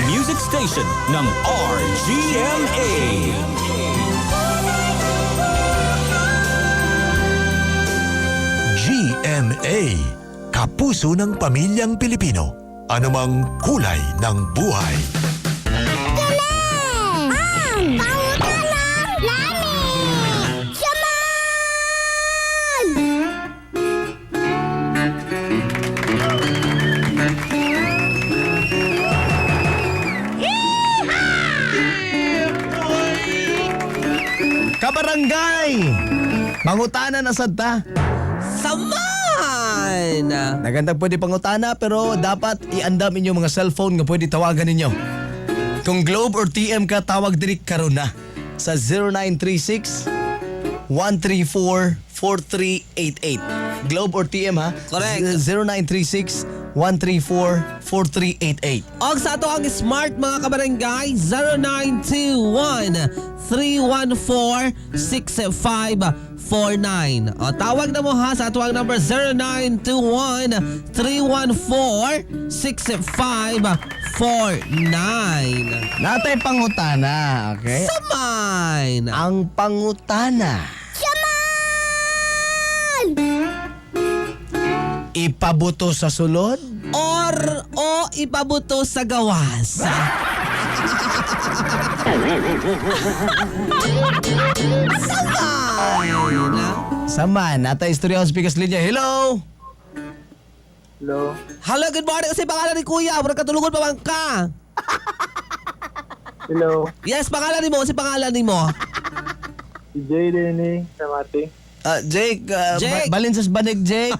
music station ng RGMA. GMA, kapuso ng pamilyang Pilipino. Anumang kulay ng buhay. Kabarangay! Mangutana na sad ta. Saman! Nagandang pwede pangutana pero dapat iandam inyo mga cellphone nga pwede tawagan ninyo. Kung Globe or TM ka, tawag diri karon na sa 0936 134 4388. Globe or TM ha? Correct. 0936 134 4388. Og sa ato ang smart mga kabarangay 0921-314-6549. O tawag na mo ha sa ato ang number 0921-314-6549. Natay pangutana, okay? Saman! Ang pangutana. Ipabuto sa sulod? Or o ipabuto sa gawas. Saman! Saman, natay istorya sa Pikas Linya. Hello? Hello. Hello, good morning. Kasi pangalan ni Kuya. Murag katulungan pa man ka. Hello. Yes, pangalan ni mo. Kasi pangalan ni mo. Si Jay din sa Mati. Jake, Jake. balin sa banig, Jake.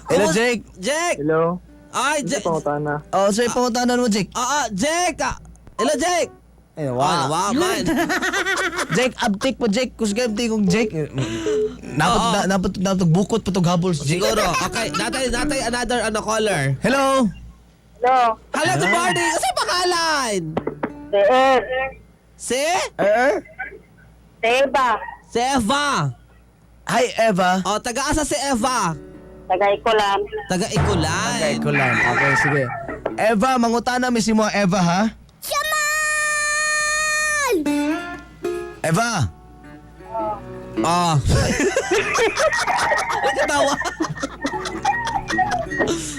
Hello, Kumus- Jake. Jake! Hello. Ay, Ito Jake! pangutana. Oh, sa'yo pangutanan mo, Jake. Jake! Hello, Jake! Ay, Wow, wow, man. Jake, uptake mo, Jake. Kusga uptake kong Jake. Napot bukot pa tong habol si Jake. Siguro. Okay, natay another caller. Hello? Hello. Hello, good morning. Kasi pangalan? Si? Eva. Si Eva. Hi, Eva. O, taga-asa si Eva? Tagay ko lang. Taga-Ikulan. Okay, ko lang. Okay, sige. Eva, mangutana mi si mo, Eva, ha? Eva! Oh. Nagkatawa.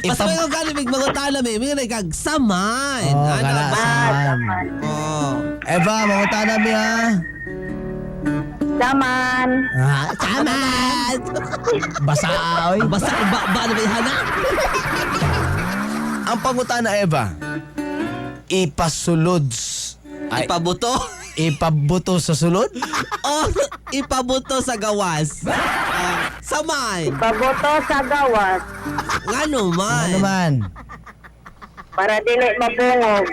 Basta may kong galimig mangutana may nagkag saman. Oh, Ano kana, ba? saman. Oh. Eva, mangutana mi, ha? Saman. Saman! Basa, oy. Basta ba na ba ihana? Ang pangutana, Eva, ipasulod. Ay, Ipabuto? ipabuto sa sulod? O ipabuto sa gawas? Samay! Paboto sa gawas. Nga naman. Ano naman? Para dili mabungog.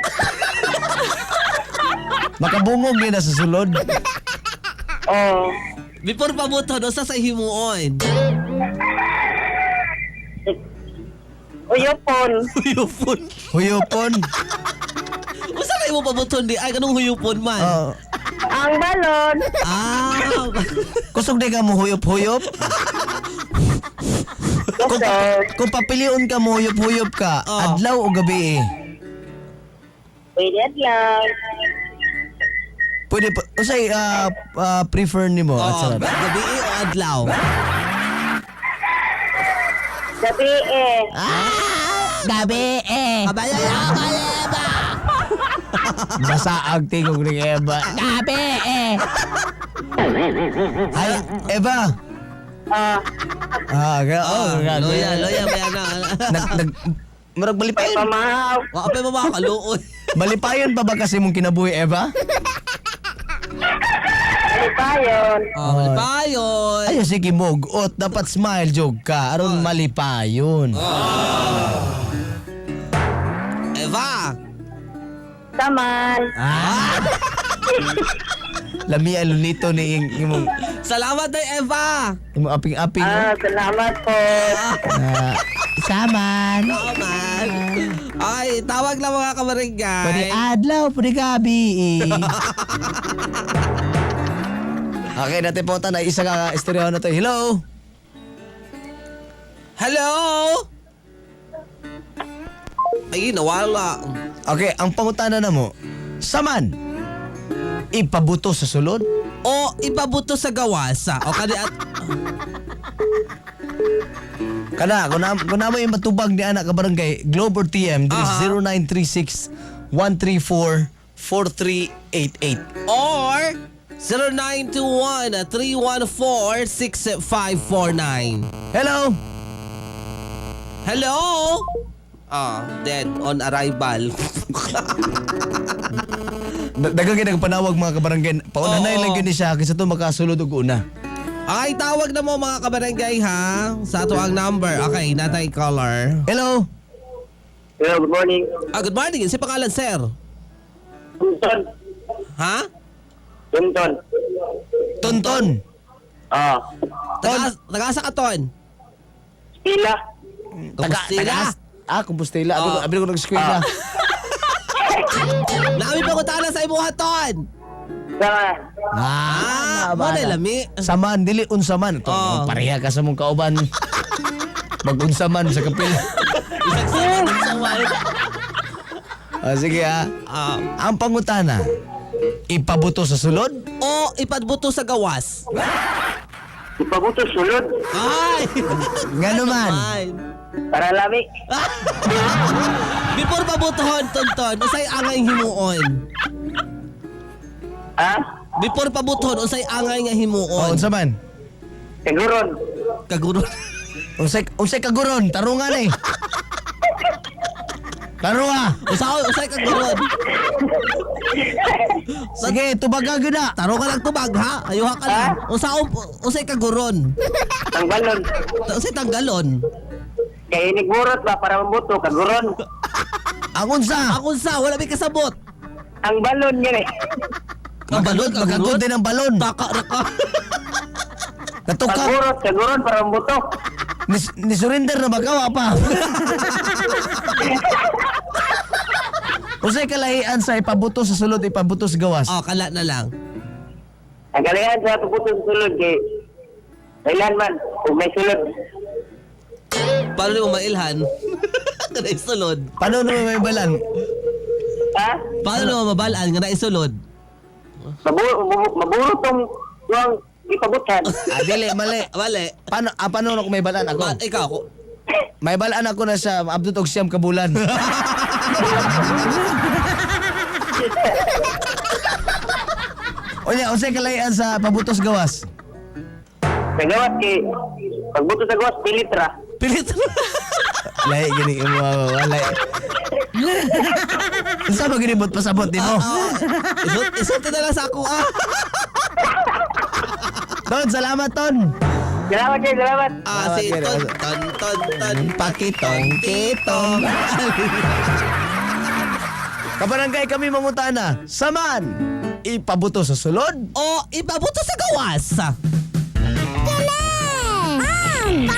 Makabungog din na sa sulod. Oh. Before pabuto, no, sa himuon. Uyopon. Huyupon. Huyopon. Usa kayo mo pabuton di? Ay, ganung huyupon man. Oh. Ang balon. Kusog di ka mo huyop-huyop? Kung papiliun ka mo huyop-huyop ka, Oh. adlaw o gabi eh. Pwede lang. Pwede pa, usay, prefer ni mo. Oh, gabi o adlaw. Gabi eh. Gabi eh. Kabaya ba? Basaag tingog ni Eva. Gabi eh. Ay, Eva. Gabi. Loya, ba yan Murag malipayon. Pamahaw. Wa pa mo makaluoy. Malipayon pa ba kasi mong kinabuhi, Eva? Lipayon. Oh, malipayon. Ay, sige mo, ot, dapat smile jog ka. Aron malipayon. Eva. Saman. Lami alunito ni imong Salamat day Eva. aping-aping. Salamat po. Saman. Salamat. Ay, tawag lang mga kabarangay. Pwede adlaw, pwede gabi. Okay, natin po na isa ka istorya na to. Hello? Hello? Ay, nawala. Okay, ang pangutana na mo, saman, ipabuto sa sulod? O ipabuto sa gawasa. O kani at Kana, kung na mo yung matubag ni anak ka barangay, Globe or TM, this is 0936-134-4388. or 0921-314-6549. Hello? Hello? Dead on arrival. Dagang panawag mga kabarangay. Paunanay Oo. lang yun ni siya kasi ito makasulod og una. Okay, tawag na mo mga kabarangay ha. Sa ato ang number. Okay, natay caller. Hello? Hello, good morning. Good morning. Si pangalan, sir? Tunton. Ha? Tunton. Tonton. Taga-asa ka, Ton? Pila. Compostela? Compostela. Abi ko nag-eskwela. Naami pa ko tala sa imuha, Ton. Sama. Mo na lami. Saman, dili unsaman. Ito, Oo. pareha ka sa mong kauban. Mag-unsaman sa kapil. Sige ha. Ang pangutana, ipabuto sa sulod? O ipadbuto sa gawas. Ipabuto sulod. Ay! Nga naman. Ay. Para lami. Before pabutohon, Tonton, usay angay himuon. Ha? Before pabutohon, usay angay nga O, himuon. unsaman? Siguron. Kaguro. Unsay kaguron, tarungan eh. Tarunga. Usay kaguron. Sige, tubaga gina. Taro ka lang tubag, ha? Ayuha ka lang. Usay kaguron. Ang balon. Usay tanggalon. Kaya inigmurot ba para mabuto? Kaguron. Ang unsa? Ako sa, wala may kasabot. Ang balon yan eh. Ang balon, Magkagod din ang balon. Taka na ka. Natukak. Pagburot, kaguron para mabuto. Ni surrender na bagawa pa. Usay kalahian sa ipabuto sa sulod, ipabuto sa gawas. Kala na lang. Ang galingan sa pabuto sa sulod kay kailan man, kung may sulod. Paano mo mailhan? Nga naisulod. Paano naman may balan? Ha? Paano mo mabalaan nga naisulod? Maburot tong tuwang ipabutan. Dili, mali. Mali. Paano na kung may balan ako? Ikaw, May balaan ako na sa abdut og siyam kabulan. Unya, usay kalahian sa pabutos gawas. Sa gawas kay pagbuto sa gawas, pilitra. pilit. Lahi gini mo walay. Sa ba gini bot pasabot di mo? Isulti na lang sa ako, Ton, salamat ton. Salamat kayo, salamat. Si ton, pakitong, kitong. Kabarangay kami mangutana. Saman, ipabuto sa sulod? O ipabuto sa gawas. Galing!